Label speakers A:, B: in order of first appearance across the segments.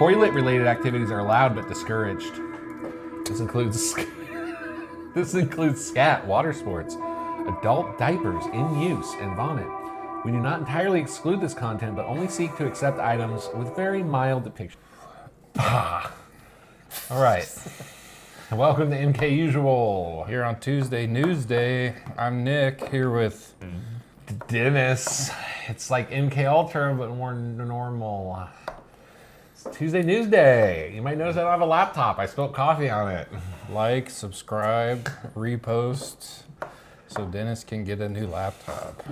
A: Toilet-related activities are allowed but discouraged. This includes scat, water sports, adult diapers in use, and vomit. We do not entirely exclude this content, but only seek to accept items with very mild depictions. All right. Welcome to MKUSUAL.
B: Here on Tuesday Newsday, I'm Nick, here with
A: Dennis. It's like MK Ultra, but more normal. It's Tuesday Newsday. You might notice I don't have a laptop. I spilled coffee on it.
B: like, subscribe, repost, so Dennis can get a new laptop.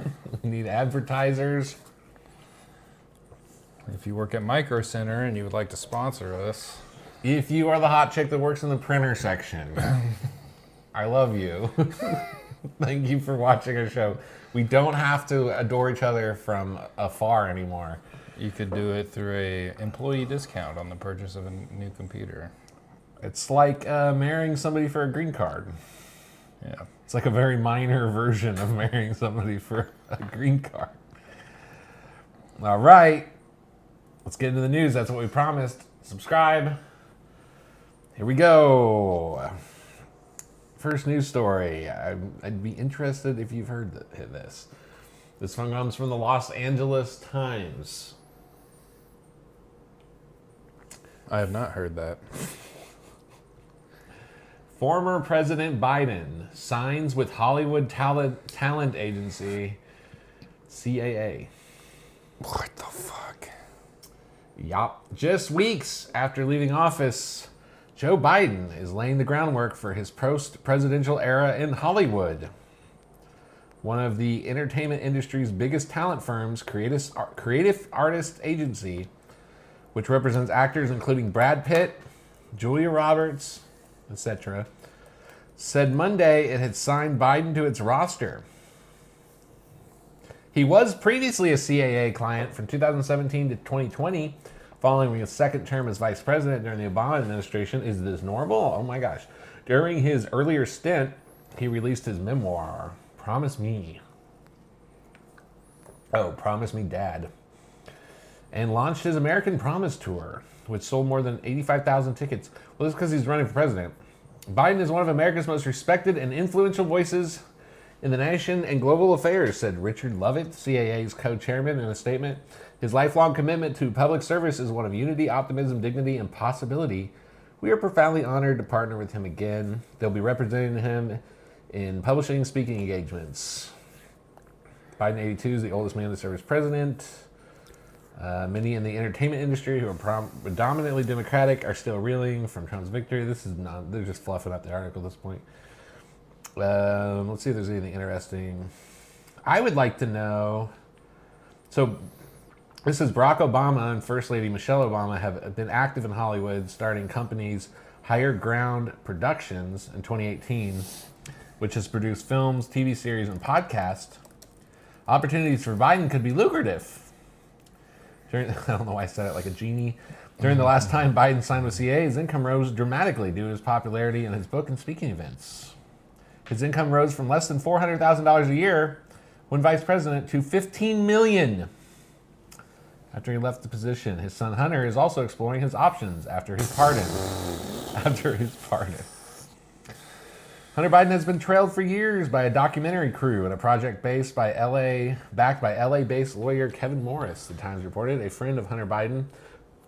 A: We need advertisers.
B: If you work at Micro Center and you would like to sponsor us,
A: If you are the hot chick that works in the printer section, I love you. Thank you for watching our show. We don't have to adore each other from afar anymore.
B: you could do it through a employee discount on the purchase of a new computer.
A: It's like marrying somebody for a green card.
B: Yeah.
A: It's like a very minor version of marrying somebody for a green card. All right. Let's get into the news. That's what we promised. Subscribe. Here we go. First news story. I'd be interested if you've heard this. This one comes from the Los Angeles Times.
B: I have not heard that.
A: Former President Biden signs with Hollywood talent agency CAA.
B: What the fuck?
A: Yup. Just weeks after leaving office, Joe Biden is laying the groundwork for his post-presidential era in Hollywood. One of the entertainment industry's biggest talent firms, Creative Artist Agency, which represents actors including Brad Pitt, Julia Roberts, etc., said Monday it had signed Biden to its roster. He was previously a CAA client from 2017 to 2020, following his second term as vice president during the Obama administration. Is this normal? Oh my gosh. During his earlier stint, he released his memoir, Promise Me. Oh, Promise Me, Dad. And launched his American Promise Tour, which sold more than 85,000 tickets. Well, this is because he's running for president. Biden is one of America's most respected and influential voices in the nation and global affairs, said Richard Lovett, CAA's co-chairman, in a statement. His lifelong commitment to public service is one of unity, optimism, dignity, and possibility. We are profoundly honored to partner with him again. They'll be representing him in publishing and speaking engagements. Biden, 82, is the oldest man to serve as president. Many in the entertainment industry who are predominantly Democratic are still reeling from Trump's victory. They're just fluffing up the article at this point. Let's see if there's anything interesting. I would like to know, so this is Barack Obama and First Lady Michelle Obama have been active in Hollywood, starting companies Higher Ground Productions in 2018, which has produced films, TV series, and podcasts. Opportunities for Biden could be lucrative. I don't know why I said it like a genie. During the last time Biden signed with CAA, his income rose dramatically due to his popularity in his book and speaking events. His income rose from less than $400,000 a year when vice president to $15 million after he left the position. His son Hunter is also exploring his options after his pardon. Hunter Biden has been trailed for years by a documentary crew in a project backed by LA-based lawyer Kevin Morris, the Times reported. A friend of Hunter Biden,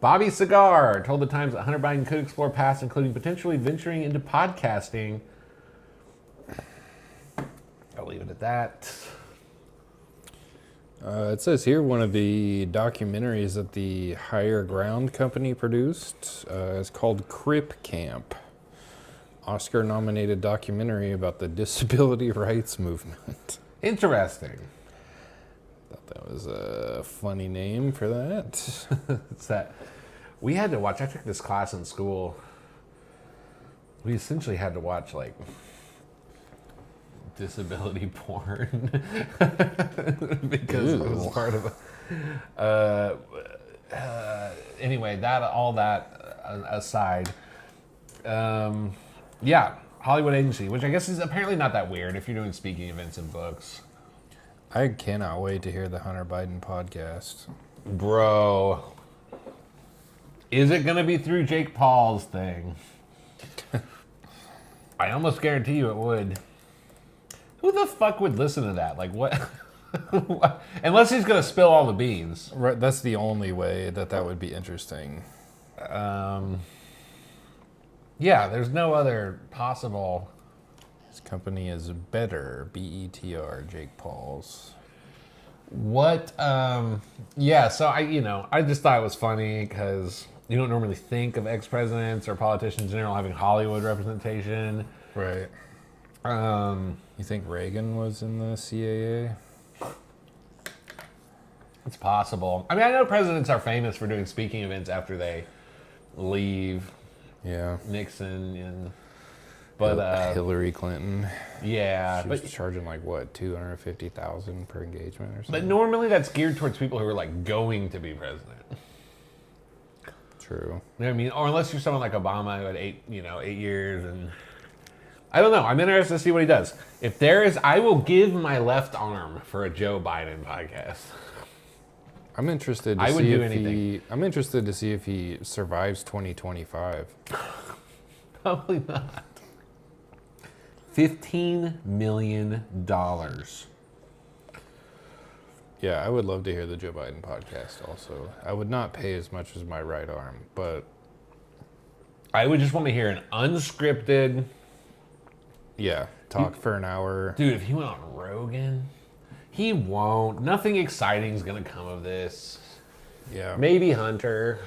A: Bobby Cigar, told the Times that Hunter Biden could explore paths including potentially venturing into podcasting. I'll leave it at that.
B: It says here one of the documentaries that the Higher Ground company produced is called Crip Camp. Oscar-nominated documentary about the disability rights movement.
A: Interesting.
B: Thought that was a funny name for that.
A: It's that we had to watch. I took this class in school. We essentially had to watch like disability porn because it was part of anyway, all that aside. Yeah, Hollywood agency, which I guess is apparently not that weird if you're doing speaking events and books.
B: I cannot wait to hear the Hunter Biden podcast.
A: Bro. Is it going to be through Jake Paul's thing? I almost guarantee you it would. Who the fuck would listen to that? Like, what? Unless he's going to spill all the beans.
B: Right, that's the only way that would be interesting.
A: Yeah, there's no other possible.
B: His company is Better, BETR, Jake Paul's.
A: What? Yeah. So I just thought it was funny because you don't normally think of ex-presidents or politicians in general having Hollywood representation.
B: Right. You think Reagan was in the CAA?
A: It's possible. I mean, I know presidents are famous for doing speaking events after they leave.
B: Yeah.
A: Nixon but
B: Hillary Clinton.
A: Yeah,
B: She was charging like what, $250,000 per engagement or something.
A: But normally that's geared towards people who are like going to be president.
B: True.
A: You know what I mean? Or unless you're someone like Obama who had 8 years, and I don't know. I'm interested to see what he does. If there is, I will give my left arm for a Joe Biden podcast.
B: I'm interested to I'm interested to see if he survives 2025.
A: Probably not. $15 million.
B: Yeah, I would love to hear the Joe Biden podcast also. I would not pay as much as my right arm, but
A: I would just want to hear an unscripted.
B: Yeah, talk for an hour.
A: Dude, if he went on Rogan, he won't. Nothing exciting is going to come of this.
B: Yeah.
A: Maybe Hunter.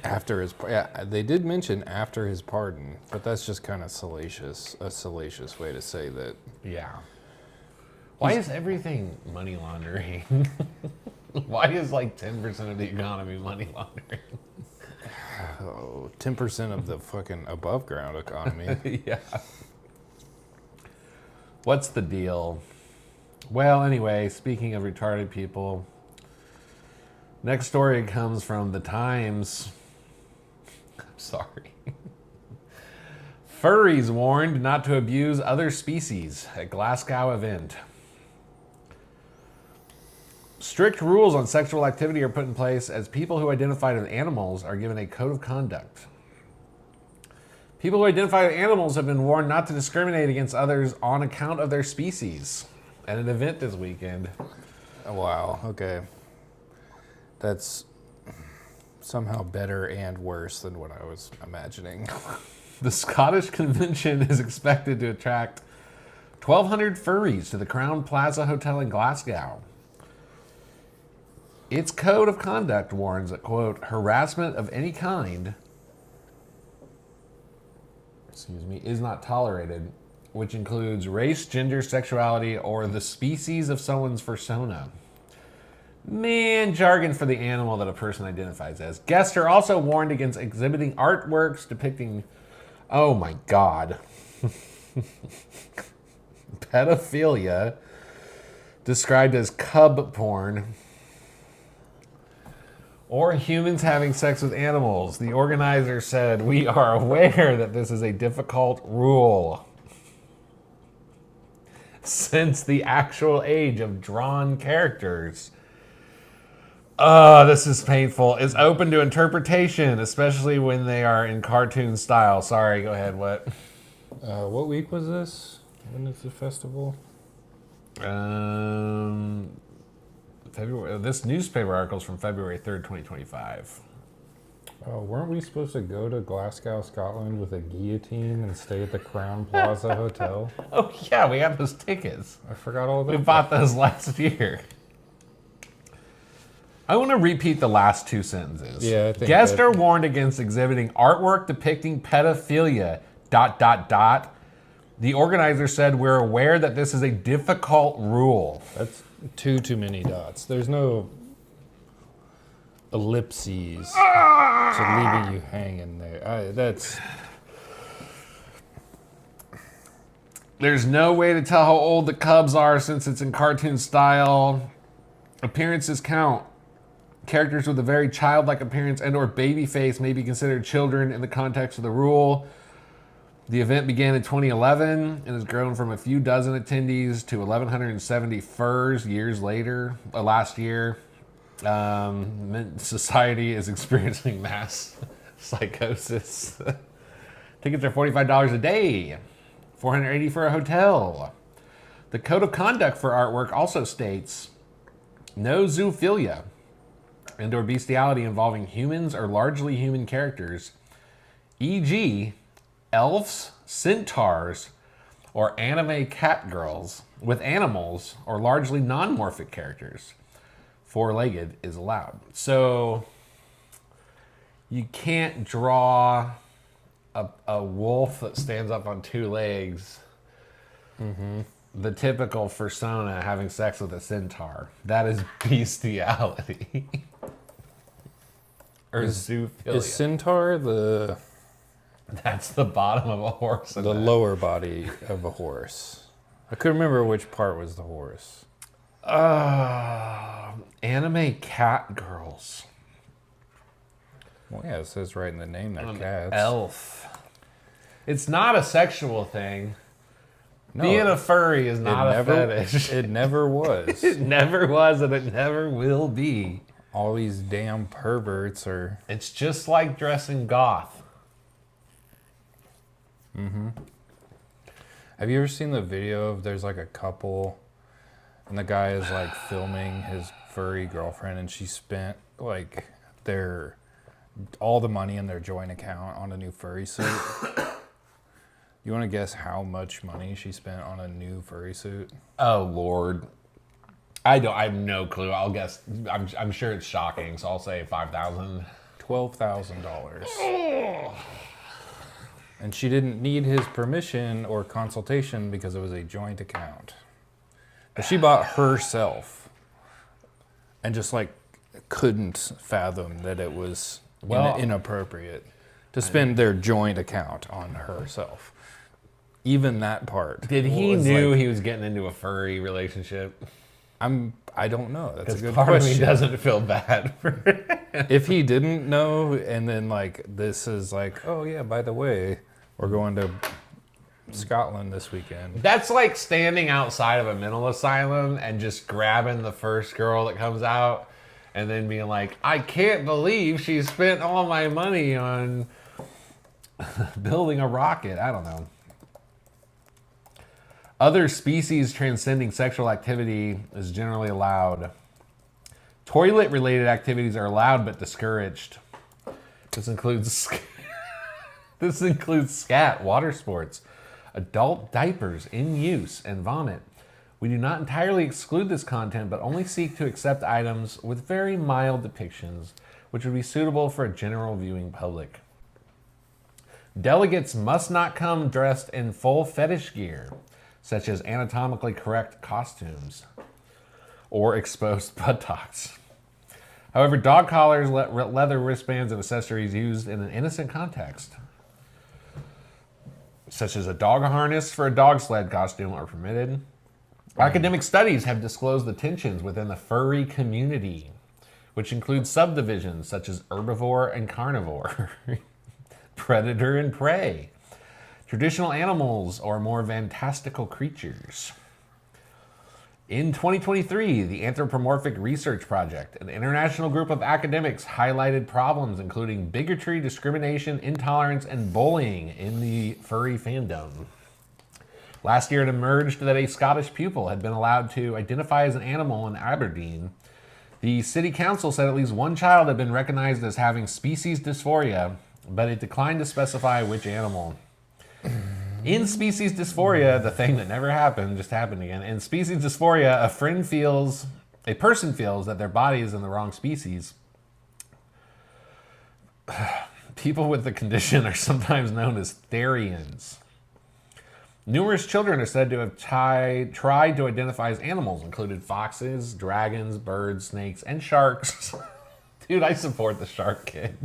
B: After his, they did mention after his pardon, but that's just kind of a salacious way to say that.
A: Yeah. Why is everything money laundering? Why is like 10% of the economy money laundering?
B: Oh, 10% of the fucking above ground economy.
A: Yeah. What's the deal? Well, anyway, speaking of retarded people, next story comes from the Times. I'm sorry. Furries warned not to abuse other species at Glasgow event. Strict rules on sexual activity are put in place as people who identify as animals are given a code of conduct. People who identify as animals have been warned not to discriminate against others on account of their species at an event this weekend.
B: Oh, wow, okay. That's somehow better and worse than what I was imagining.
A: The Scottish Convention is expected to attract 1,200 furries to the Crown Plaza Hotel in Glasgow. Its code of conduct warns that, quote, harassment of any kind, is not tolerated, which includes race, gender, sexuality, or the species of someone's persona. Man, jargon for the animal that a person identifies as. Guests are also warned against exhibiting artworks depicting, oh my God, pedophilia, described as cub porn, or humans having sex with animals. The organizer said, "We are aware that this is a difficult rule since the actual age of drawn characters. This is painful. Is open to interpretation, especially when they are in cartoon style." Sorry, go ahead. What?
B: What week was this? When is the festival?
A: February. This newspaper article is from February 3rd, 2025.
B: Weren't we supposed to go to Glasgow, Scotland with a guillotine and stay at the Crown Plaza Hotel?
A: Oh, yeah, we have those tickets.
B: I forgot all about
A: We bought those last year. I want to repeat the last two sentences.
B: Yeah, I think
A: Guests are warned against exhibiting artwork depicting pedophilia, ... The organizer said, "We're aware that this is a difficult rule."
B: That's too many dots. There's no ellipses to leaving you hanging there.
A: There's no way to tell how old the cubs are since it's in cartoon style. Appearances count. Characters with a very childlike appearance and or baby face may be considered children in the context of the rule. The event began in 2011 and has grown from a few dozen attendees to 1,170 furs last year. Society is experiencing mass psychosis. Tickets are $45 a day, $480 for a hotel. The code of conduct for artwork also states no zoophilia and/or bestiality involving humans or largely human characters, e.g., elves, centaurs, or anime cat girls with animals or largely non-morphic characters. Four-legged is allowed. So you can't draw a wolf that stands up on two legs. Mm-hmm. The typical fursona having sex with a centaur. That is bestiality. Or zoophilia.
B: Is centaur the...
A: That's the bottom of a horse.
B: The lower body of a horse. I couldn't remember which part was the horse.
A: Anime cat girls.
B: Well, yeah, it says right in the name they're cats.
A: Elf. It's not a sexual thing.
B: No,
A: being a furry is not a fetish.
B: It never was.
A: It never was, and it never will be.
B: All these damn perverts are...
A: It's just like dressing goth.
B: Mm-hmm. Have you ever seen the video of there's like a couple and the guy is like filming his furry girlfriend and she spent like all the money in their joint account on a new furry suit? You want to guess how much money she spent on a new furry suit?
A: Oh Lord, I have no clue. I'll guess. I'm sure it's shocking, so I'll say $5,000.
B: $12,000. And she didn't need his permission or consultation because it was a joint account. But she bought herself and just like couldn't fathom that it was inappropriate to spend their joint account on herself. Even that part.
A: Did he knew he was getting into a furry relationship?
B: I don't know. That's a good
A: part
B: question.
A: Of me doesn't feel bad for him.
B: If he didn't know, and then like this is like, oh yeah, by the way, we're going to Scotland this weekend.
A: That's like standing outside of a mental asylum and just grabbing the first girl that comes out and then being like, I can't believe she spent all my money on building a rocket. I don't know. Other species transcending sexual activity is generally allowed. Toilet-related activities are allowed but discouraged. This includes scat, water sports, adult diapers in use, and vomit. We do not entirely exclude this content, but only seek to accept items with very mild depictions, which would be suitable for a general viewing public. Delegates must not come dressed in full fetish gear, such as anatomically correct costumes or exposed buttocks. However, dog collars, leather wristbands, and accessories used in an innocent context, such as a dog harness for a dog sled costume, are permitted. Academic studies have disclosed the tensions within the furry community, which includes subdivisions such as herbivore and carnivore, predator and prey, traditional animals, or more fantastical creatures. In 2023, the Anthropomorphic Research Project, an international group of academics, highlighted problems including bigotry, discrimination, intolerance, and bullying in the furry fandom. Last year, it emerged that a Scottish pupil had been allowed to identify as an animal in Aberdeen. The city council said at least one child had been recognized as having species dysphoria, but it declined to specify which animal. In species dysphoria, the thing that never happened just happened again. In species dysphoria, a person feels that their body is in the wrong species. People with the condition are sometimes known as therians. Numerous children are said to have tried to identify as animals, including foxes, dragons, birds, snakes, and sharks. Dude, I support the shark kid.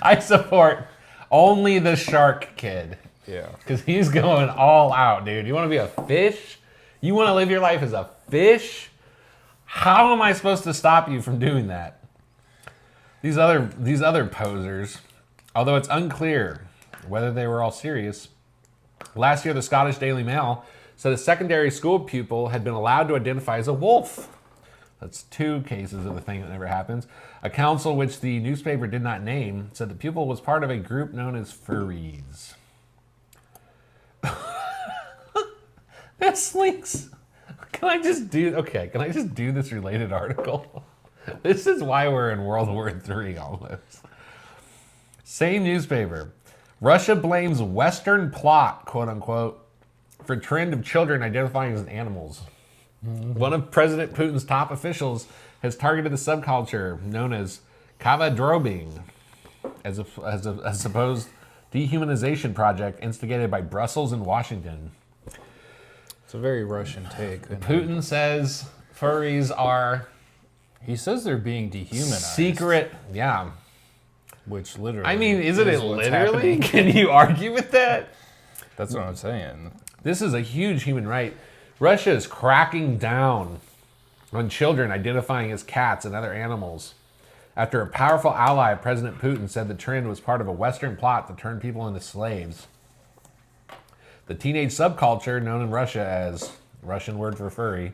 A: I support only the shark kid.
B: Yeah.
A: Because he's going all out, dude. You want to be a fish? You want to live your life as a fish? How am I supposed to stop you from doing that? These other posers, although it's unclear whether they were all serious, last year the Scottish Daily Mail said a secondary school pupil had been allowed to identify as a wolf. That's 2 cases of the thing that never happens. A council which the newspaper did not name said the pupil was part of a group known as Furries. This links. Can I just do this related article? This is why we're in World War III almost. Same newspaper. Russia blames Western plot, quote unquote, for trend of children identifying as animals. One of President Putin's top officials has targeted the subculture known as kava-drobing as a supposed dehumanization project instigated by Brussels and Washington.
B: It's a very Russian take.
A: Putin says furries are...
B: He says they're being dehumanized.
A: Secret, yeah.
B: Which literally...
A: I mean, isn't it literally?
B: Happening.
A: Can you argue with that?
B: That's what I'm saying.
A: This is a huge human right. Russia is cracking down on children identifying as cats and other animals after a powerful ally of President Putin said the trend was part of a Western plot to turn people into slaves. The teenage subculture, known in Russia as Russian word for furry,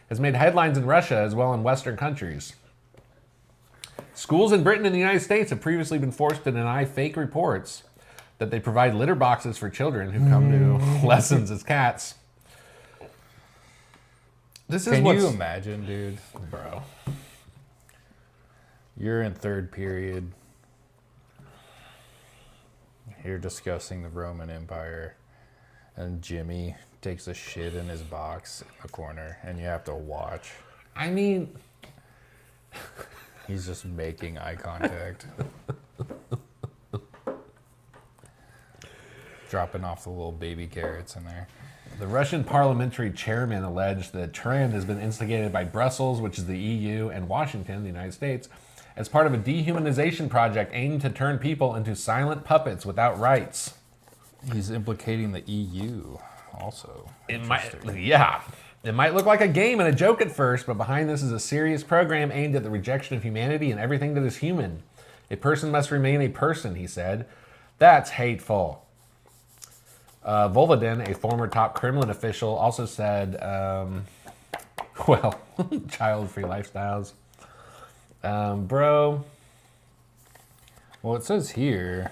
A: has made headlines in Russia as well in Western countries. Schools in Britain and the United States have previously been forced to deny fake reports that they provide litter boxes for children who come to lessons as cats.
B: Can you imagine, dude?
A: Bro.
B: You're in 3rd period. You're discussing the Roman Empire. And Jimmy takes a shit in his box in the corner. And you have to watch.
A: I mean...
B: He's just making eye contact. Dropping off the little baby carrots in there.
A: The Russian parliamentary chairman alleged the trend has been instigated by Brussels, which is the EU, and Washington, the United States, as part of a dehumanization project aimed to turn people into silent puppets without rights.
B: He's implicating the EU also.
A: It might look like a game and a joke at first, but behind this is a serious program aimed at the rejection of humanity and everything that is human. A person must remain a person, he said. That's hateful. Volodin, a former top Kremlin official, also said, child-free lifestyles. Bro.
B: Well, it says here,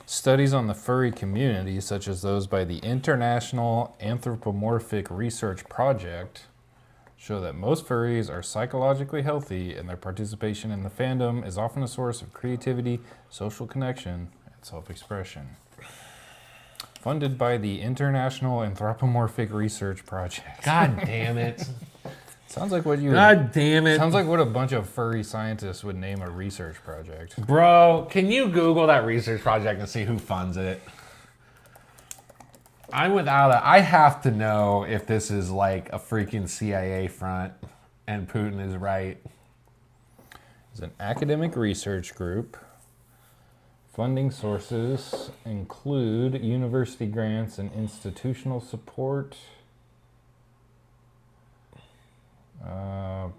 B: studies on the furry community, such as those by the International Anthropomorphic Research Project, show that most furries are psychologically healthy and their participation in the fandom is often a source of creativity, social connection, and self-expression. Funded by the International Anthropomorphic Research Project.
A: God damn it.
B: Sounds like what you...
A: God damn it.
B: Sounds like what a bunch of furry scientists would name a research project.
A: Bro, can you Google that research project and see who funds it? I have to know if this is like a freaking CIA front and Putin is right.
B: It's an academic research group. Funding sources include university grants and institutional support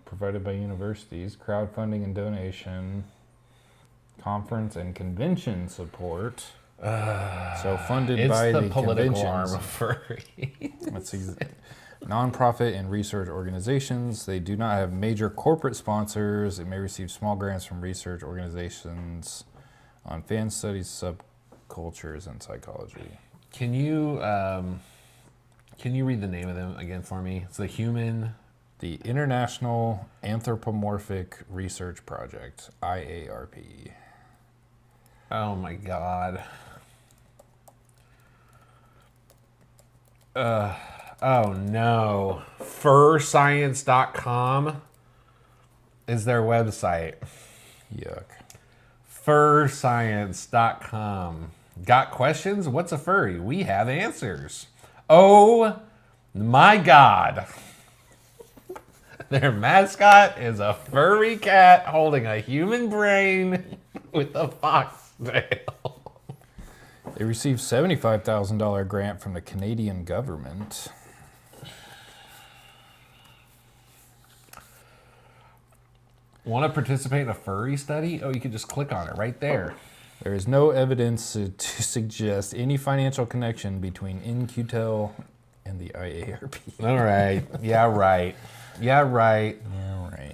B: provided by universities, crowdfunding and donation, conference and convention support. So funded by the
A: political
B: conventions.
A: arm of furry.
B: Let's see. Nonprofit and research organizations. They do not have major corporate sponsors. It may receive small grants from research organizations on fan studies, subcultures, and psychology.
A: Can you read the name of them again for me? It's
B: the International Anthropomorphic Research Project, IARP.
A: Oh my God. Oh no. Furscience.com is their website.
B: Yuck.
A: Furscience.com. Got questions? What's a furry? We have answers. Oh my God. Their mascot is a furry cat holding a human brain with a foxtail.
B: They received $75,000 grant from the Canadian government.
A: Want to participate in a furry study? Oh, you can just click on it right there.
B: There is no evidence to suggest any financial connection between MKUSUAL and the IARP.
A: All right. Yeah, right. Yeah, right.
B: Yeah, right.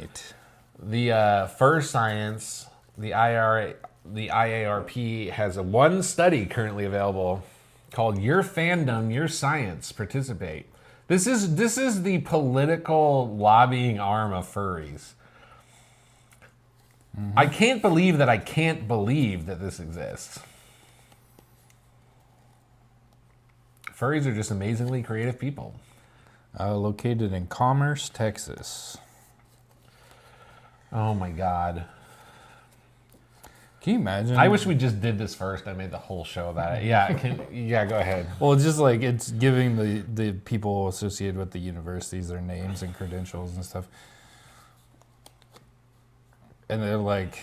A: The Fur Science, the IARP has one study currently available called "Your Fandom, Your Science. Participate." This is the political lobbying arm of furries. Mm-hmm. I can't believe that this exists. Furries are just amazingly creative people.
B: Located in Commerce, Texas.
A: Oh my God.
B: Can you imagine?
A: I wish we just did this first. I made the whole show about it. Yeah, go ahead.
B: Well, it's just like it's giving the people associated with the universities their names and credentials and stuff. And they're like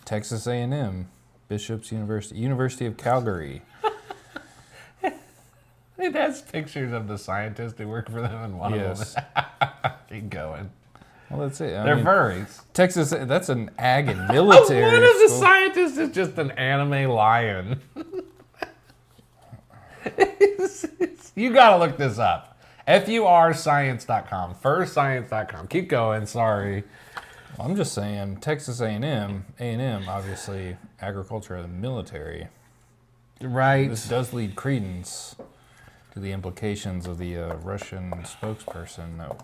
B: Texas A&M, Bishop's University, University of Calgary.
A: It has pictures of the scientists who work for them and one of them. Keep going.
B: Well, that's it.
A: They're furries.
B: Texas, that's an ag and military
A: One of the scientists is just an anime lion. You gotta look this up. FURscience.com. Furscience.com. Keep going, sorry.
B: I'm just saying, Texas A&M, obviously, agriculture and military.
A: Right.
B: This does lead credence to the implications of the Russian spokesperson, though.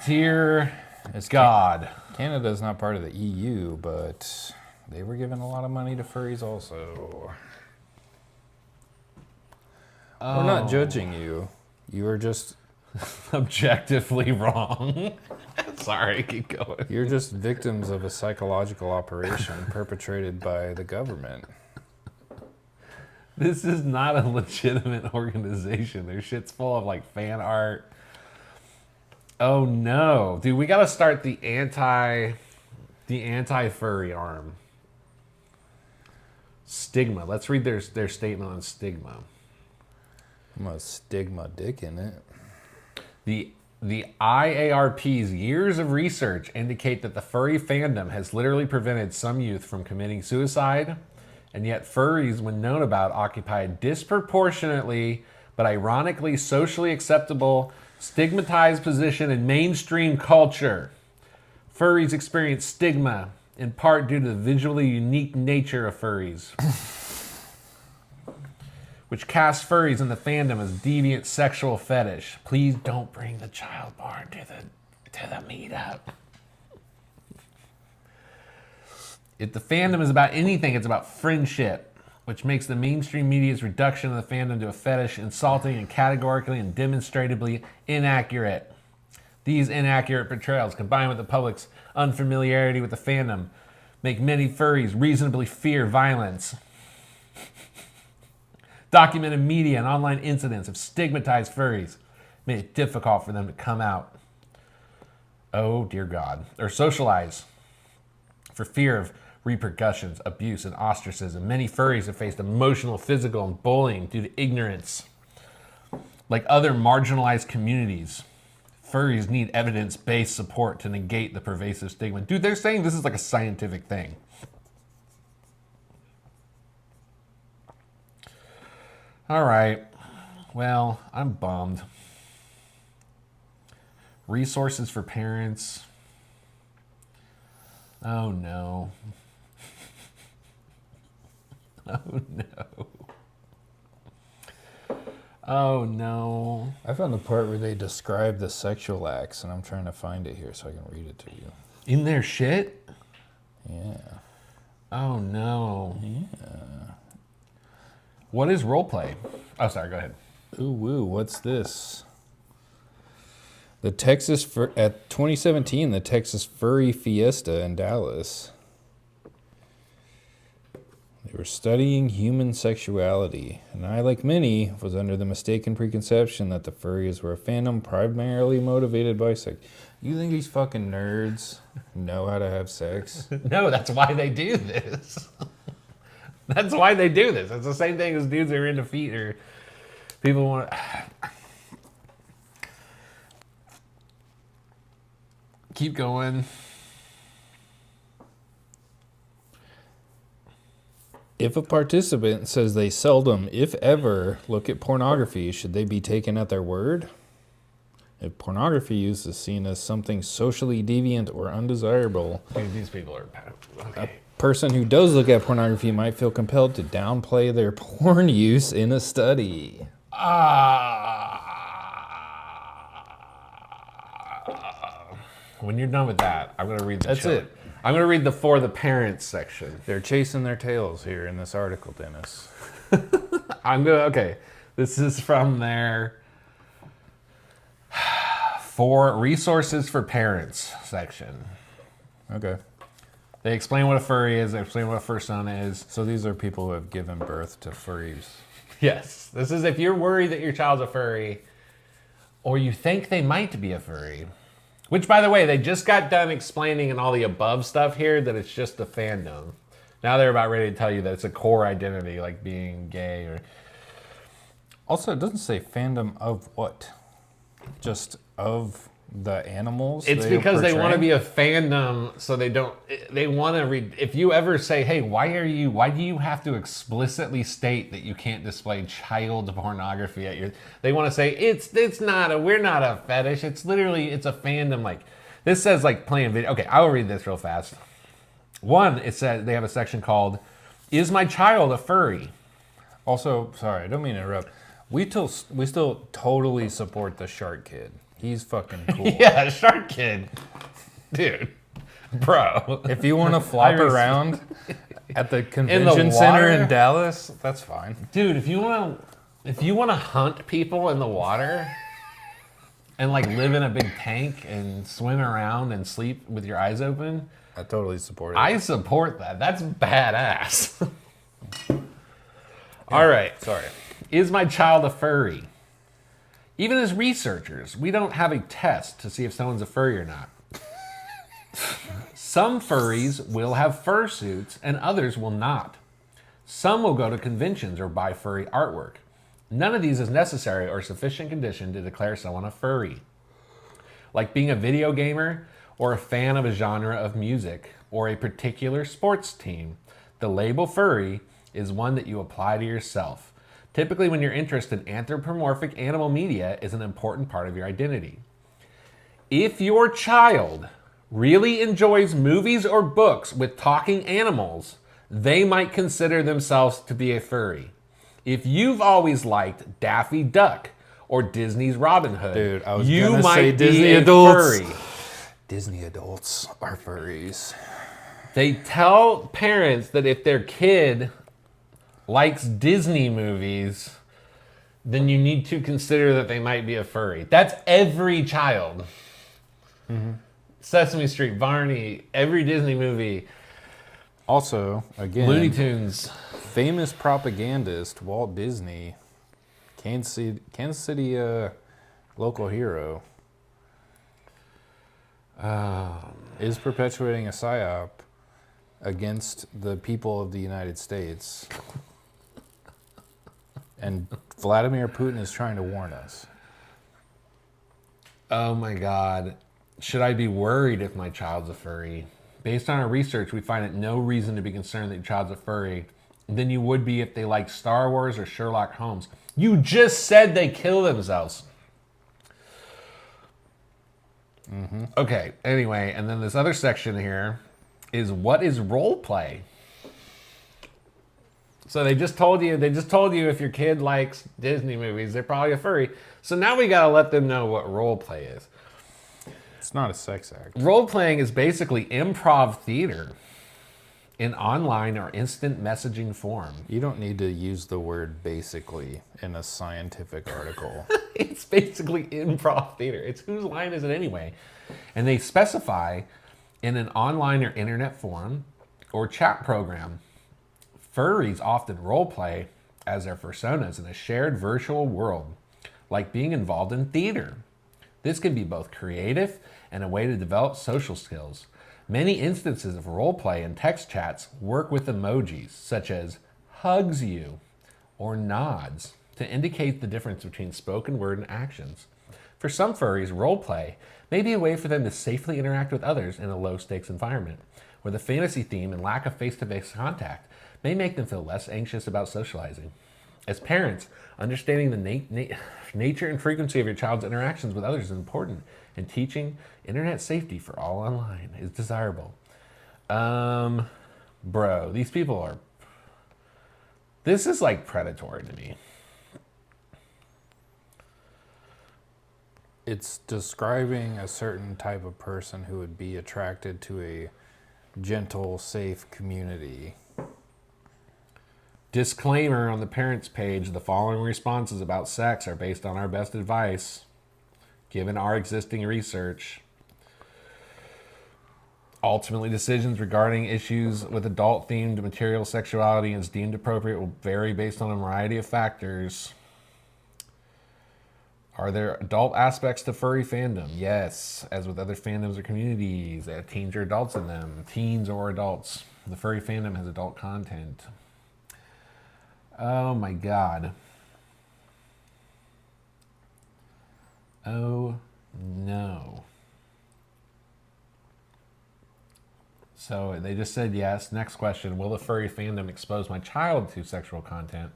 A: Dear God.
B: Canada's not part of the EU, but they were giving a lot of money to furries also. We're not judging you. You are just
A: objectively wrong. Sorry, keep going.
B: You're just victims of a psychological operation perpetrated by the government.
A: This is not a legitimate organization. Their shit's full of like fan art. Oh no. Dude, we gotta start the anti-furry arm. Stigma. Let's read their statement on stigma.
B: I'm gonna stick my dick in it.
A: The IARP's years of research indicate that the furry fandom has literally prevented some youth from committing suicide, and yet furries, when known about, occupy a disproportionately but ironically socially acceptable, stigmatized position in mainstream culture. Furries experience stigma in part due to the visually unique nature of furries, which casts furries in the fandom as deviant sexual fetish. Please don't bring the child porn to the meetup. If the fandom is about anything, it's about friendship, which makes the mainstream media's reduction of the fandom to a fetish insulting and categorically and demonstrably inaccurate. These inaccurate portrayals, combined with the public's unfamiliarity with the fandom, make many furries reasonably fear violence. Documented media and online incidents have stigmatized furries, made it difficult for them to come out. Oh, dear God. Or socialize for fear of repercussions, abuse, and ostracism. Many furries have faced emotional, physical, and bullying due to ignorance. Like other marginalized communities, furries need evidence-based support to negate the pervasive stigma. Dude, they're saying this is like a scientific thing. All right. Well, I'm bummed. Resources for parents. Oh, no. Oh, no. Oh, no.
B: I found the part where they describe the sexual acts, and I'm trying to find it here so I can read it to you.
A: In their shit?
B: Yeah.
A: Oh, no.
B: Yeah.
A: What is roleplay? Oh, sorry, go ahead.
B: Ooh, woo, what's this? At 2017, the Texas Furry Fiesta in Dallas. They were studying human sexuality, and I, like many, was under the mistaken preconception that the furries were a fandom primarily motivated by sex. You think these fucking nerds know how to have sex?
A: No, that's why they do this. That's why they do this. It's the same thing as dudes that are into feet or people want to... Keep going.
B: If a participant says they seldom, if ever, look at pornography, should they be taken at their word? If pornography use is seen as something socially deviant or undesirable,
A: Dude, these people are okay.
B: a person who does look at pornography might feel compelled to downplay their porn use in a study.
A: When you're done with that, I'm going to read the
B: That's
A: children.
B: it.
A: I'm going to read the for the parents section.
B: They're chasing their tails here in this article, Dennis.
A: Okay. This is from their for resources for parents section.
B: Okay.
A: They explain what a furry is. They explain what a fursona is.
B: So these are people who have given birth to furries.
A: Yes. This is if you're worried that your child's a furry or you think they might be a furry. Which, by the way, they just got done explaining in all the above stuff here that it's just a fandom. Now they're about ready to tell you that it's a core identity, like being gay or...
B: Also, it doesn't say fandom of what? Just of the animals?
A: It's because they want to be a fandom, so they want to read. If you ever say, "Hey, why do you have to explicitly state that you can't display child pornography at your?" They want to say we're not a fetish. It's a fandom. Like this says, like playing video. Okay, I will read this real fast. One, it says they have a section called "Is my child a furry?"
B: Also, sorry, I don't mean to interrupt. We still totally support the shark kid. He's fucking cool.
A: Yeah, Shark Kid. Dude. Bro.
B: If you want to flop around at the convention center
A: water?
B: in Dallas, that's fine.
A: Dude, if you want to hunt people in the water and like live in a big tank and swim around and sleep with your eyes open,
B: I totally support it.
A: I support that. That's badass. All right.
B: Sorry.
A: Is my child a furry? Even as researchers, we don't have a test to see if someone's a furry or not. Some furries will have fursuits and others will not. Some will go to conventions or buy furry artwork. None of these is necessary or sufficient condition to declare someone a furry. Like being a video gamer or a fan of a genre of music or a particular sports team, the label furry is one that you apply to yourself. Typically, when your interest in anthropomorphic animal media is an important part of your identity. If your child really enjoys movies or books with talking animals, they might consider themselves to be a furry. If you've always liked Daffy Duck or Disney's Robin Hood,
B: Dude, I was
A: you
B: gonna
A: might
B: say
A: be
B: Disney
A: a
B: adults.
A: furry.
B: Disney adults are furries.
A: They tell parents that if their kid likes Disney movies, then you need to consider that they might be a furry. That's every child. Mm-hmm. Sesame Street, Barney, every Disney movie.
B: Also, again,
A: Looney Tunes.
B: Famous propagandist Walt Disney, Kansas City local hero, is perpetuating a psyop against the people of the United States. And Vladimir Putin is trying to warn us.
A: Oh my God. Should I be worried if my child's a furry? Based on our research, we find it no reason to be concerned that your child's a furry than you would be if they like Star Wars or Sherlock Holmes. You just said they kill themselves. Mm-hmm. Okay, anyway, and then this other section here is what is role play? So they just told you if your kid likes Disney movies, they're probably a furry. So now we gotta let them know what role play is.
B: It's not a sex act.
A: Role playing is basically improv theater in online or instant messaging form.
B: You don't need to use the word basically in a scientific article.
A: It's basically improv theater. It's whose line is it anyway? And they specify in an online or internet forum or chat program. Furries often role play as their personas in a shared virtual world, like being involved in theater. This can be both creative and a way to develop social skills. Many instances of role play in text chats work with emojis, such as hugs you or nods, to indicate the difference between spoken word and actions. For some furries, role play may be a way for them to safely interact with others in a low-stakes environment, where the fantasy theme and lack of face-to-face contact may make them feel less anxious about socializing. As parents, understanding the nature and frequency of your child's interactions with others is important, and teaching internet safety for all online is desirable. Bro, these people are... This is like predatory to me.
B: It's describing a certain type of person who would be attracted to a gentle, safe community.
A: Disclaimer on the parents page, the following responses about sex are based on our best advice, given our existing research. Ultimately, decisions regarding issues with adult-themed material sexuality as deemed appropriate will vary based on a variety of factors. Are there adult aspects to furry fandom? Yes, as with other fandoms or communities that have teens or adults in them. Teens or adults. The furry fandom has adult content. Oh my god. Oh no. So they just said yes. Next question. Will the furry fandom expose my child to sexual content?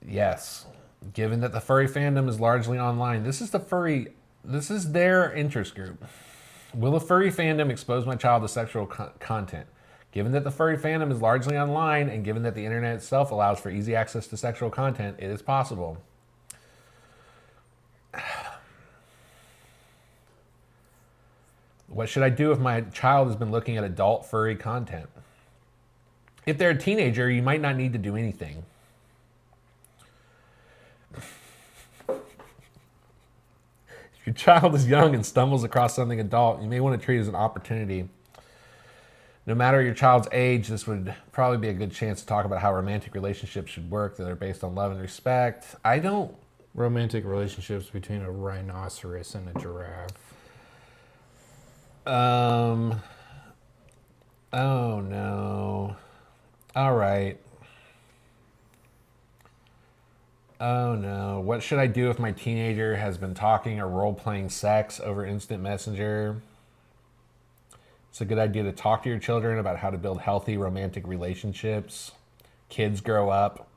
A: Yes. Given that the furry fandom is largely online. This is their interest group. Will the furry fandom expose my child to sexual content? Given that the furry fandom is largely online, and given that the internet itself allows for easy access to sexual content, it is possible. What should I do if my child has been looking at adult furry content? If they're a teenager, you might not need to do anything. If your child is young and stumbles across something adult, you may want to treat it as an opportunity. No matter your child's age, this would probably be a good chance to talk about how romantic relationships should work, that are based on love and respect.
B: Romantic relationships between a rhinoceros and a giraffe.
A: Oh no. All right. Oh no. What should I do if my teenager has been talking or role-playing sex over instant messenger? It's a good idea to talk to your children about how to build healthy romantic relationships. Kids grow up.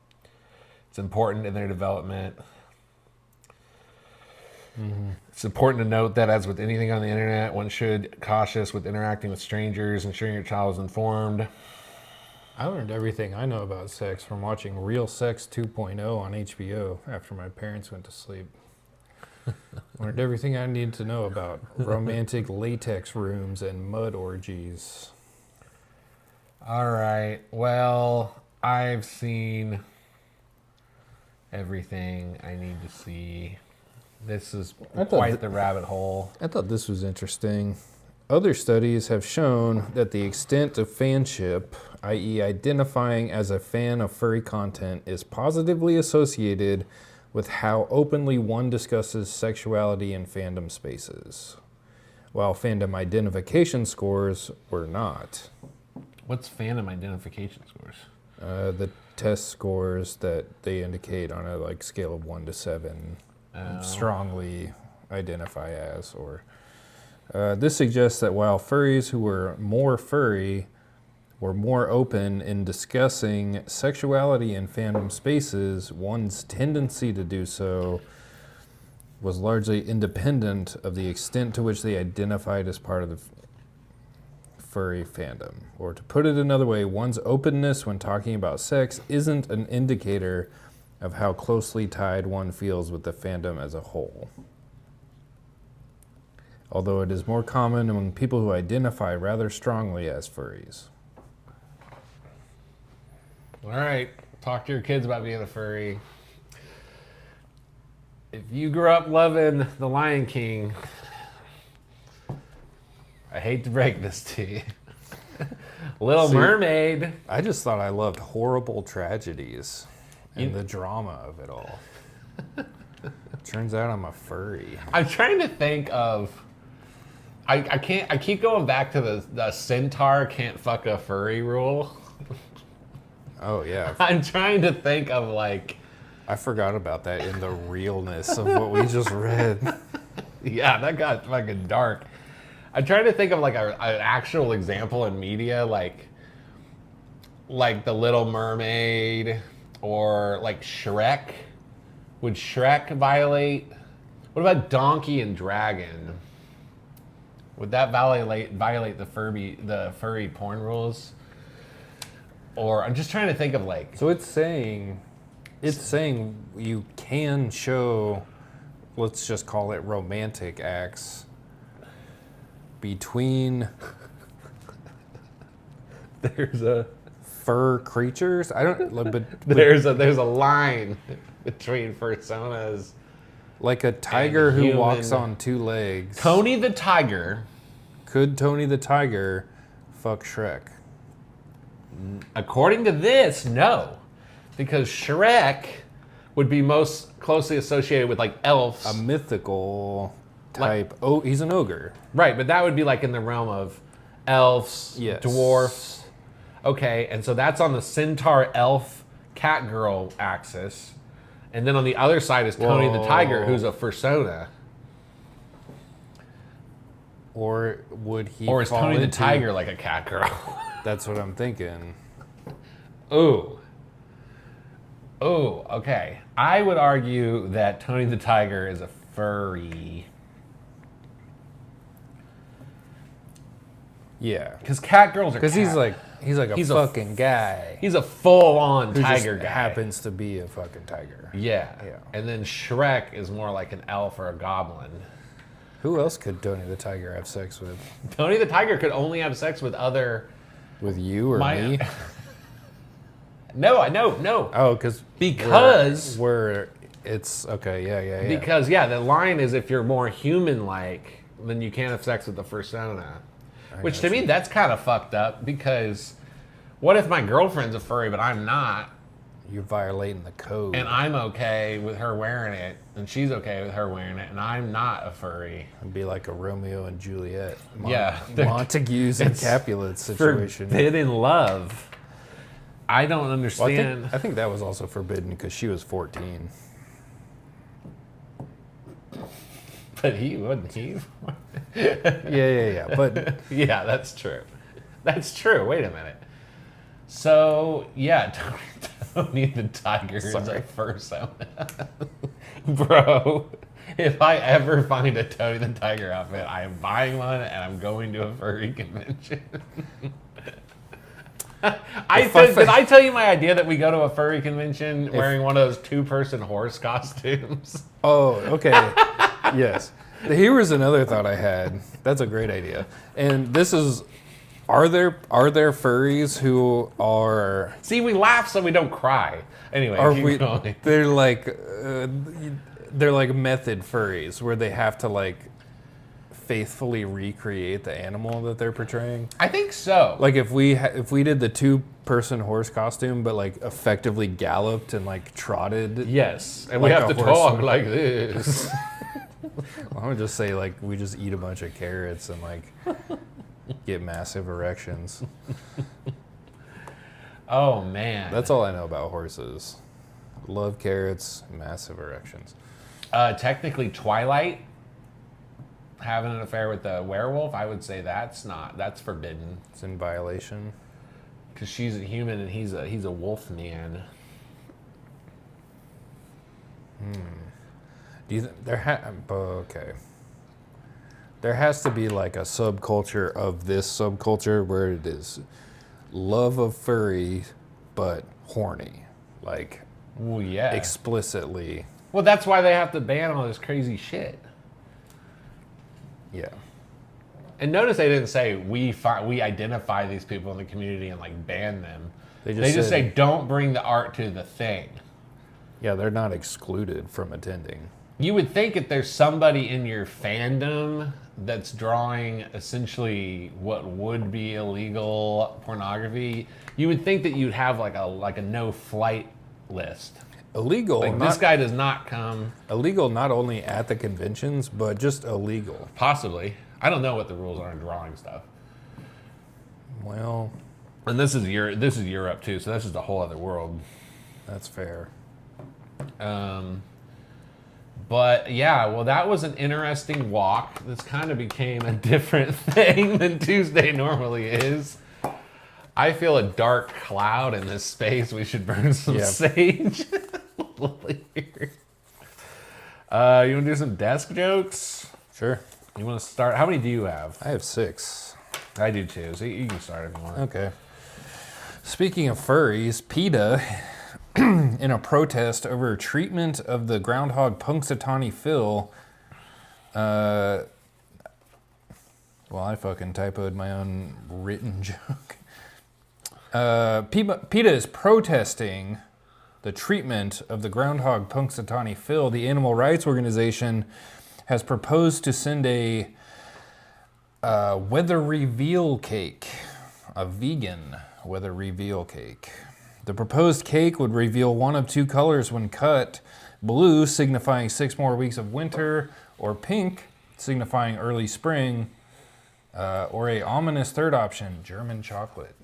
A: It's important in their development. Mm-hmm. It's important to note that, as with anything on the internet, one should be cautious with interacting with strangers, ensuring your child is informed.
B: I learned everything I know about sex from watching Real Sex 2.0 on HBO after my parents went to sleep. Learned everything I need to know about romantic latex rooms and mud orgies.
A: All right. Well, I've seen everything I need to see. This is quite the rabbit hole.
B: I thought this was interesting. Other studies have shown that the extent of fanship, i.e. identifying as a fan of furry content, is positively associated with how openly one discusses sexuality in fandom spaces, while fandom identification scores were not.
A: What's fandom identification scores?
B: The test scores that they indicate on a scale of 1 to 7. Strongly identify as, or this suggests that while furries who were more furry were more open in discussing sexuality in fandom spaces, one's tendency to do so was largely independent of the extent to which they identified as part of the furry fandom. Or to put it another way, one's openness when talking about sex isn't an indicator of how closely tied one feels with the fandom as a whole. Although it is more common among people who identify rather strongly as furries.
A: All right, talk to your kids about being a furry. If you grew up loving The Lion King, I hate to break this to you. Little Mermaid.
B: I just thought I loved horrible tragedies and the drama of it all. Turns out I'm a furry.
A: I'm trying to think of... I keep going back to the centaur can't fuck a furry rule.
B: Oh, yeah.
A: I'm trying to think of
B: I forgot about that in the realness of what we just read.
A: Yeah, that got fucking dark. I'm trying to think of an actual example in media, like The Little Mermaid or like Shrek? Would Shrek violate? What about Donkey and Dragon? Would that violate the furry porn rules? Or I'm just trying to think of like.
B: So it's saying you can show, let's just call it romantic acts between
A: There's a
B: fur creatures. I don't, but
A: there's a line between personas.
B: like a tiger
A: And
B: who
A: human.
B: walks on two legs.
A: Tony the Tiger.
B: Could Tony the Tiger fuck Shrek?
A: According to this, no. Because Shrek would be most closely associated with like elves.
B: A mythical type. Oh, he's an ogre.
A: Right, but that would be like in the realm of elves,
B: Yes.
A: dwarfs. Okay, and so that's on the centaur, elf, cat girl axis. And then on the other side is Tony the Tiger, who's a fursona.
B: Or would he?
A: Or is
B: fall
A: Tony the
B: into-
A: Tiger like a cat girl?
B: That's what I'm thinking.
A: Ooh. Ooh, okay. I would argue that Tony the Tiger is a furry.
B: Yeah,
A: Because cat girls are
B: because he's a
A: He's a
B: fucking guy
A: He's a full-on
B: who
A: tiger
B: just
A: guy.
B: happens to be a fucking tiger.
A: Yeah.
B: Yeah.
A: And then Shrek is more like an elf or a goblin.
B: Who else could Tony the Tiger have sex with?
A: Tony the Tiger could only have sex with other...
B: With you or
A: My-
B: me?
A: No.
B: Oh, because we're it's okay. Yeah.
A: Because, yeah, the line is if you're more human-like, then you can't have sex with the fursona. Which, to me, that's kind of fucked up, because what if my girlfriend's a furry, but I'm not,
B: You're violating the code.
A: and I'm okay with her wearing it, and she's okay with her wearing it, and I'm not a furry?
B: It'd be like a Romeo and Juliet.
A: Yeah.
B: Montagues and
A: It's
B: Capulets situation.
A: Forbidden love. I don't
B: Well,
A: understand.
B: I think that was also forbidden because she was 14.
A: But he wouldn't.
B: Yeah. But
A: Yeah, that's true. That's true. Wait a minute. So, yeah, Tony the Tiger is a fursona. Bro, if I ever find a Tony the Tiger outfit, I am buying one and I'm going to a furry convention. Did I tell you my idea that we go to a furry convention wearing one of those two-person horse costumes?
B: oh, okay. Yes. Here was another thought I had. That's a great idea. And this is, are there furries who are
A: See, we laugh so we don't cry. Anyway,
B: are
A: keep
B: we?
A: going.
B: They're like method furries where they have to like faithfully recreate the animal that they're portraying.
A: I think so.
B: Like if we did the two-person horse costume, but like effectively galloped and like trotted.
A: Yes, and
B: Like
A: we have
B: a
A: to
B: horse.
A: talk like this.
B: I would just say like we just eat a bunch of carrots and like get massive erections.
A: Oh man,
B: That's all I know about horses. Love carrots, massive erections.
A: technically Twilight having an affair with the werewolf. I would say that's forbidden
B: It's in violation.
A: because she's a human and he's a wolf man.
B: Do you think okay. There has to be like a subculture of this subculture where it is love of furry, but horny, like
A: Oh yeah.
B: explicitly.
A: Well, that's why they have to ban all this crazy shit.
B: Yeah.
A: And notice they didn't say we identify these people in the community and like ban them.
B: They
A: They just
B: said-
A: say don't bring the art to the thing.
B: Yeah, they're not excluded from attending.
A: You would think if there's somebody in your fandom that's drawing essentially what would be illegal pornography, you would think that you'd have like a no flight list.
B: Illegal.
A: Like this guy does not come.
B: Illegal not only at the conventions, but just illegal.
A: Possibly. I don't know what the rules are in drawing stuff.
B: Well,
A: And this is Europe too, so this is a whole other world.
B: that's fair.
A: But yeah, well, that was an interesting walk. This kind of became a different thing than Tuesday normally is. I feel a dark cloud in this space. We should burn some sage. You want to do some desk jokes?
B: Sure.
A: You want to start? How many do you have?
B: I have 6.
A: I do too, so you can start if you want.
B: Okay. Speaking of furries, PETA, in a protest over treatment of the groundhog Punxsutawney Phil, well, I fucking typoed my own written joke. PETA is protesting the treatment of the groundhog Punxsutawney Phil. The animal rights organization has proposed to send a weather reveal cake, a vegan weather reveal cake. The proposed cake would reveal one of 2 colors when cut: blue, signifying 6 more weeks of winter, or pink, signifying early spring, or a ominous third option, German chocolate.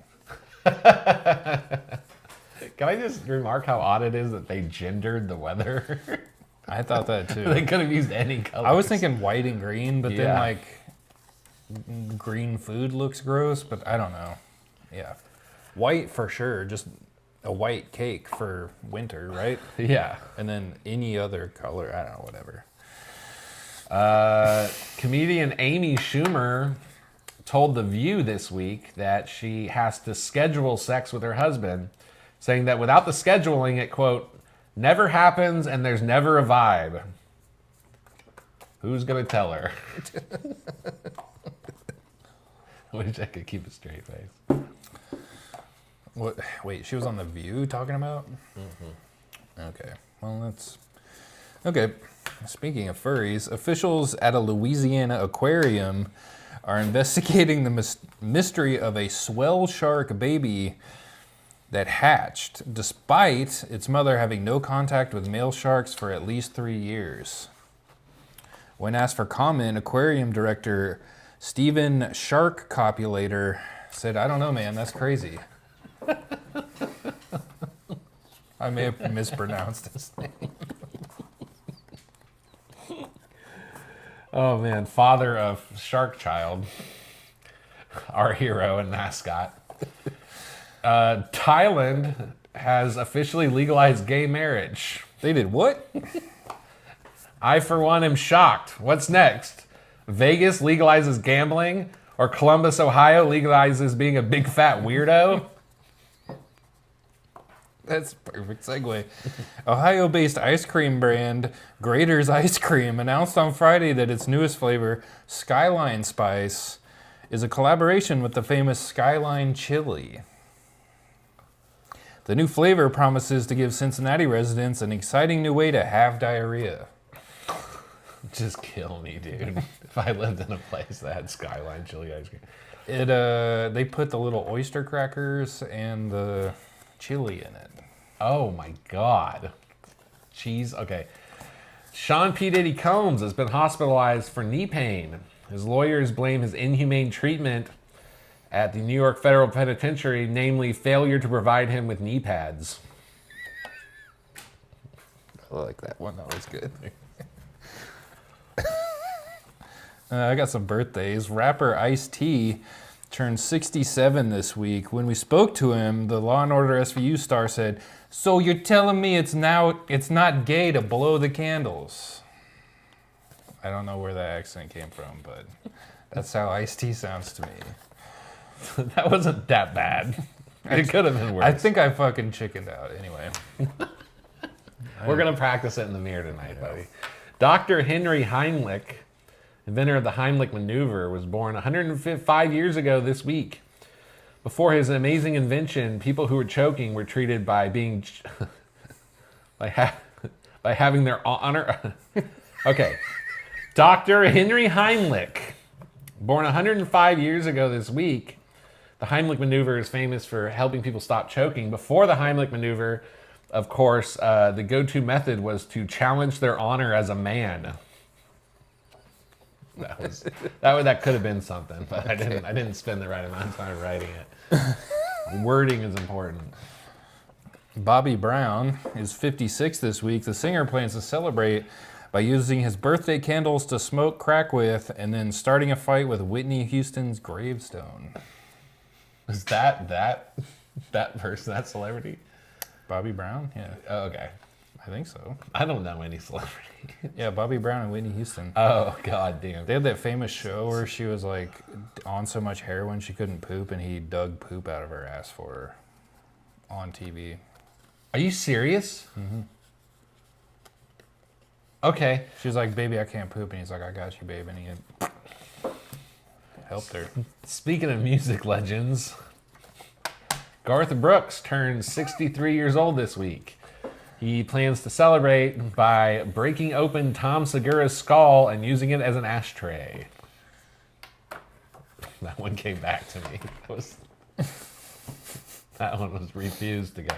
A: Can I just remark how odd it is that they gendered the weather?
B: I thought that too.
A: They could have used any color.
B: I was thinking white and green, but then like green food looks gross, but I don't know. Yeah. White for sure, just a white cake for winter, right?
A: Yeah.
B: And then any other color, I don't know, whatever.
A: Comedian Amy Schumer told The View this week that she has to schedule sex with her husband, saying that without the scheduling, it, quote, never happens and there's never a vibe. Who's going to tell her? I wish I could keep a straight face.
B: What? Wait, she was on The View talking about? Mm-hmm. Okay. Well, that's... Okay. Speaking of furries, officials at a Louisiana aquarium are investigating the mystery of a swell shark baby that hatched, despite its mother having no contact with male sharks for at least 3 years. When asked for comment, aquarium director Stephen Shark Copulator said, "I don't know, man, that's crazy." I may have mispronounced his name.
A: Oh man, father of Shark Child, our hero and mascot. Thailand has officially legalized gay marriage.
B: They did what?
A: I, for one, am shocked. What's next? Vegas legalizes gambling, or Columbus, Ohio legalizes being a big fat weirdo?
B: That's a perfect segue. Ohio-based ice cream brand Grater's Ice Cream announced on Friday that its newest flavor, Skyline Spice, is a collaboration with the famous Skyline Chili. The new flavor promises to give Cincinnati residents an exciting new way to have diarrhea.
A: Just kill me, dude. If I lived in a place that had Skyline chili ice cream.
B: They put the little oyster crackers and the chili in it.
A: Oh my God. Cheese. Okay. Sean P. Diddy Combs has been hospitalized for knee pain. His lawyers blame his inhumane treatment at the New York Federal Penitentiary, namely failure to provide him with knee pads.
B: I like that one. That was good. I got some birthdays. Rapper Ice-T turned 67 this week. When we spoke to him, the Law & Order SVU star said, "So you're telling me it's not gay to blow the candles?" I don't know where that accent came from, but that's how Ice-T sounds to me.
A: That wasn't that bad. It could have been worse.
B: I think I fucking chickened out. Anyway.
A: We're going to practice it in the mirror tonight, buddy. Dr. Henry Heimlich, inventor of the Heimlich maneuver, was born 105 years ago this week. Before his amazing invention, people who were choking were treated by being by having their honor. Okay, Dr. Henry Heimlich, born 105 years ago this week. The Heimlich maneuver is famous for helping people stop choking. Before the Heimlich maneuver, of course, the go-to method was to challenge their honor as a man. That could have been something, but I didn't spend the right amount of time writing it. Wording is important.
B: Bobby Brown is 56 this week. The singer plans to celebrate by using his birthday candles to smoke crack with and then starting a fight with Whitney Houston's gravestone.
A: Is that person, that celebrity?
B: Bobby Brown? Yeah,
A: Oh, okay.
B: I think so.
A: I don't know any celebrity.
B: Yeah, Bobby Brown and Whitney Houston.
A: Oh, god damn.
B: They had that famous show where she was like on so much heroin she couldn't poop, and he dug poop out of her ass for her on TV.
A: Are you serious? Mm-hmm. Okay.
B: She was like, "Baby, I can't poop," and he's like, "I got you, babe," and he helped her.
A: Speaking of music legends, Garth Brooks turns 63 years old this week. He plans to celebrate by breaking open Tom Segura's skull and using it as an ashtray. That one came back to me. That one was refused to go.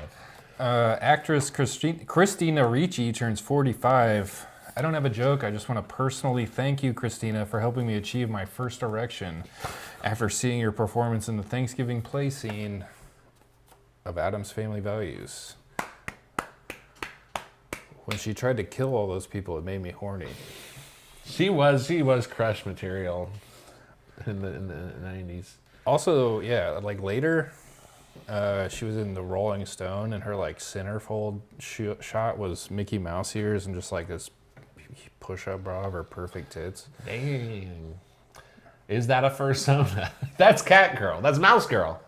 B: Actress Christina Ricci turns 45. I don't have a joke. I just want to personally thank you, Christina, for helping me achieve my first erection after seeing your performance in the Thanksgiving play scene of Addams Family Values. When she tried to kill all those people, it made me horny.
A: She was crush material in the 90s.
B: Also, yeah, like later, she was in the Rolling Stone, and her like centerfold shot was Mickey Mouse ears and just like this push-up bra of her perfect tits.
A: Dang. Is that a fursona? That's cat girl. That's mouse girl.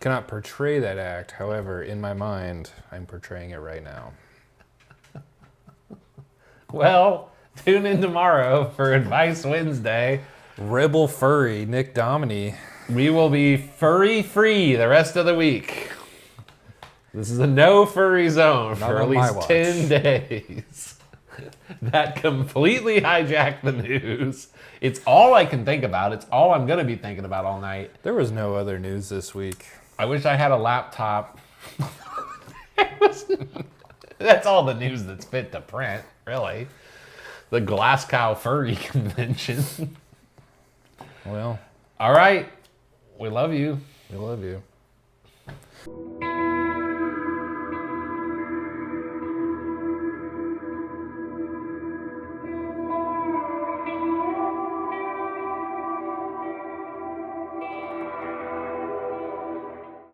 B: Cannot portray that act. However, in my mind, I'm portraying it right now.
A: Well, tune in tomorrow for Advice Wednesday.
B: Rebel Furry, Nick Dominy.
A: We will be furry free the rest of the week. This is a no furry zone for at least 10 days. That completely hijacked the news. It's all I can think about. It's all I'm going to be thinking about all night.
B: There was no other news this week.
A: I wish I had a laptop. That's all the news that's fit to print, really. The Glasgow Furry Convention.
B: Well.
A: All right. We love you.
B: We love you.